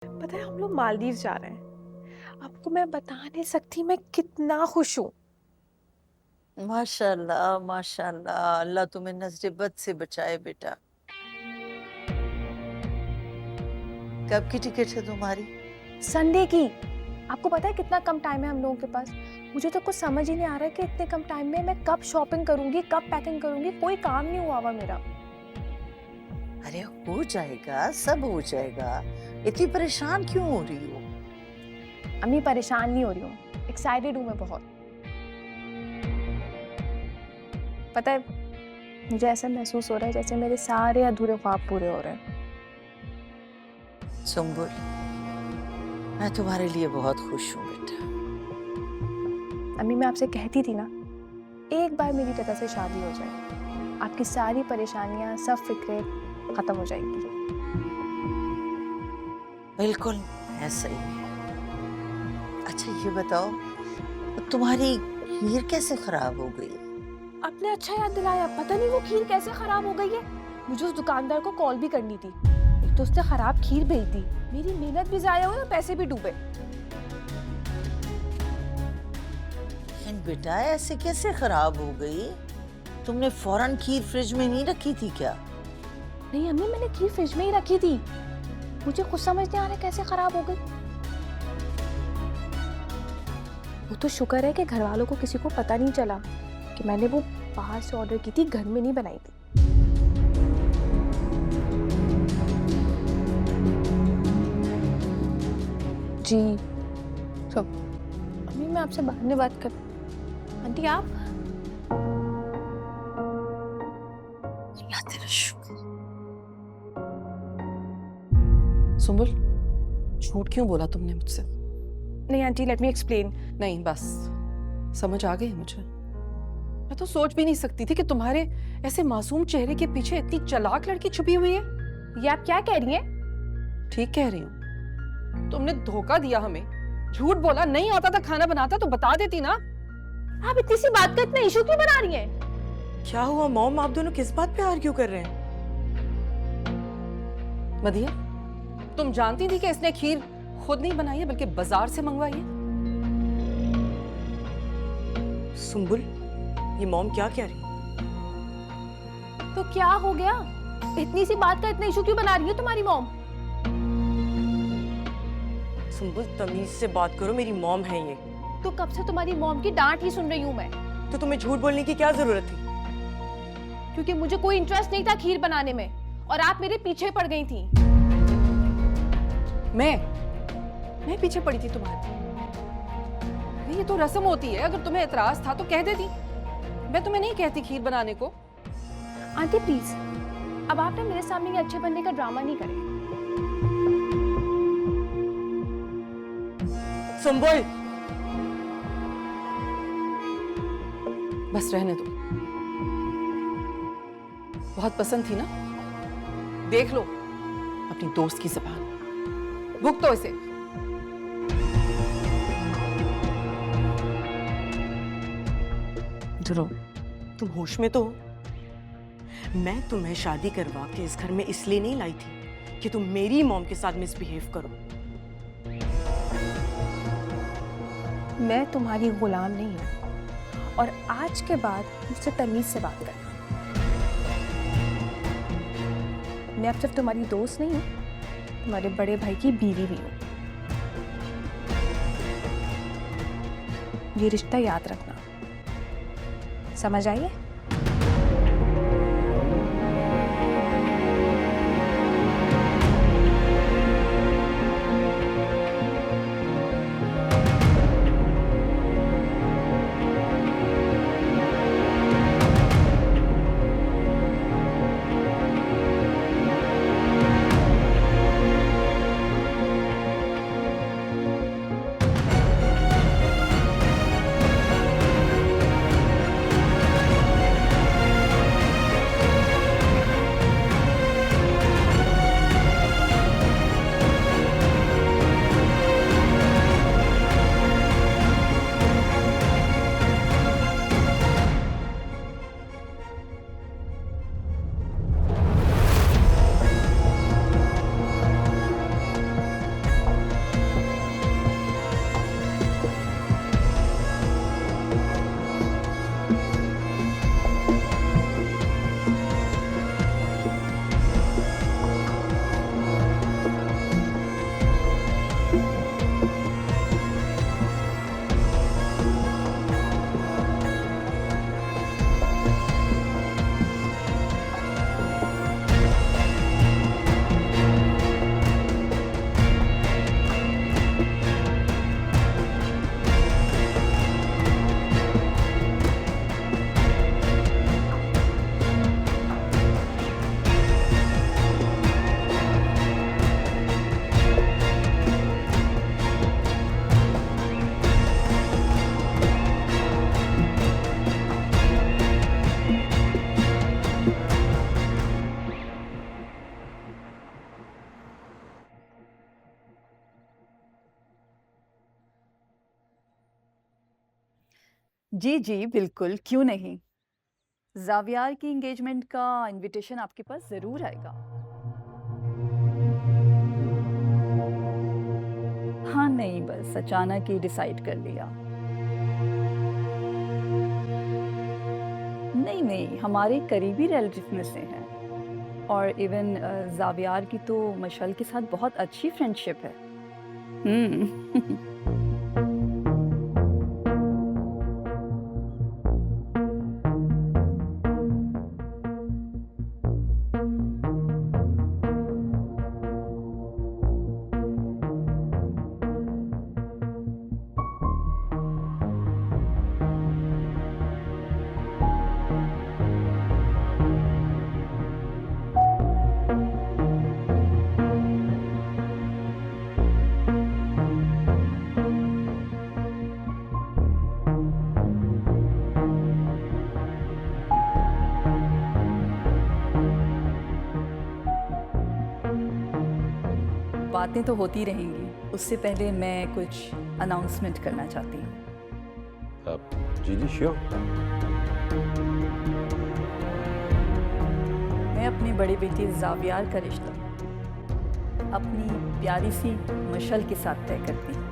पता है हम लोग मालदीव जा रहे हैं। आपको मैं बता नहीं सकती मैं कितना खुश हूँ। माशाल्लाह माशाल्लाह, अल्लाह तुम्हें नजर बद से बचाए बेटा। कब की टिकट है तुम्हारी? संडे की। आपको पता है कितना कम टाइम है हम लोगों के पास। मुझे तो कुछ समझ ही नहीं आ रहा है कि इतने कम टाइम में मैं कब शॉपिंग करूंगी, कब पैकिंग करूंगी। कोई काम नहीं हुआ हुआ मेरा। अरे हो जाएगा, सब हो जाएगा। इतनी परेशान क्यों हो रही हो? अम्मी परेशान नहीं हो रही हूँ, एक्साइटेड हूँ मैं बहुत। पता है मुझे ऐसा महसूस हो रहा है जैसे मेरे सारे अधूरे ख्वाब पूरे हो रहे हैं। सुम्बुल, मैं तुम्हारे लिए बहुत खुश हूँ बेटा। अम्मी मैं आपसे कहती थी ना, एक बार मेरी टटा से शादी हो जाए, आपकी सारी परेशानियां, सब फिक्रें खत्म हो जाएंगी। बिल्कुल ऐसा ही है। अच्छा ये बताओ, तुम्हारी खीर कैसे खराब हो गई? आपने अच्छा याद दिलाया। पता नहीं वो खीर कैसे खराब हो गई है। मुझे उस दुकानदार को कॉल भी करनी थी। एक तो उसने खराब खीर भेज दी, मेरी मेहनत भी जाया हुई और पैसे भी डूबे। लेकिन बेटा ऐसे कैसे खराब हो गई? तुमने फौरन खीर फ्रिज में नहीं रखी थी क्या? नहीं अम्मी मैंने खीर फ्रिज में ही रखी थी। मुझे कुछ समझ नहीं आ रहा कैसे खराब हो गई। वो तो शुक्र है कि घर वालों को किसी को पता नहीं चला कि मैंने वो बाहर से ऑर्डर की थी, घर में नहीं बनाई थी। जी तो अम्मी मैं आपसे बाद में बात कर। आंटी आप? अल्लाह तेरा शुक्र। सुम्बुल, झूठ क्यों बोला तुमने मुझसे? नहीं आंटी लेट मी एक्सप्लेन। नहीं बस, समझ आ गई मुझे। मैं तो सोच भी नहीं सकती थी कि तुम्हारे ऐसे मासूम चेहरे के पीछे इतनी चालाक लड़की छुपी हुई है। ये आप क्या कह रही हैं? ठीक कह रही हूँ। तुमने धोखा दिया हमें, झूठ बोला। नहीं आता था खाना बनाता तो बता देती ना। आप इतनी सी बात का इतना इशू क्यों बना रही हैं? क्या हुआ मॉम, आप दोनों किस बात पे आर्ग्यू कर रहे हैं? मदिया, तुम जानती थी कि इसने खीर खुद नहीं बनाई है बल्कि बाजार से मंगवाई है। सुम्बुल, ये मॉम क्या कह रही? तो क्या हो गया? इतनी सी बात का इतना इशू क्यों बना रही है तुम्हारी मॉम? सुम्बुल तमीज से बात करो, मेरी मॉम है ये। तो कब से तुम्हारी मॉम की डांट ही सुन रही हूँ मैं। तो तुम्हें झूठ बोलने की क्या जरूरत थी? क्योंकि मुझे कोई इंटरेस्ट नहीं था खीर बनाने में और आप मेरे पीछे पड़ गई थी। मैं पीछे पड़ी थी तुम्हारे। अरे ये तो रस्म होती है, अगर तुम्हें एतराज था तो कह देती। मैं तुम्हें नहीं कहती खीर बनाने को। आंटी प्लीज अब आप ना मेरे सामने ये अच्छे बनने का ड्रामा नहीं करें। सुम्बुल, बस रहने दो। बहुत पसंद थी ना? देख लो अपनी दोस्त की ज़बान। भुगतो इसे। ध्रुव, तुम होश में तो हो? मैं तुम्हें शादी करवा के इस घर में इसलिए नहीं लाई थी कि तुम मेरी मॉम के साथ मिसबिहेव करो। मैं तुम्हारी गुलाम नहीं हूँ और आज के बाद मुझसे तमीज से बात करना। मैं अब सिर्फ तुम्हारी दोस्त नहीं हूँ, तुम्हारे बड़े भाई की बीवी भी हूँ। ये रिश्ता याद रखना, समझ आइए? जी जी बिल्कुल, क्यों नहीं। जावियार की एंगेजमेंट का इनविटेशन आपके पास ज़रूर आएगा। हाँ नहीं, बस अचानक ही डिसाइड कर लिया। नहीं नहीं, हमारे करीबी रिलेटिव में से हैं। और इवन जावियार की तो मशल के साथ बहुत अच्छी फ्रेंडशिप है। बातें तो होती रहेंगी, उससे पहले मैं कुछ अनाउंसमेंट करना चाहती हूँ। जी जी श्योर। मैं अपनी बड़ी बेटी जावियार का रिश्ता अपनी प्यारी सी मशल के साथ तय करती हूँ।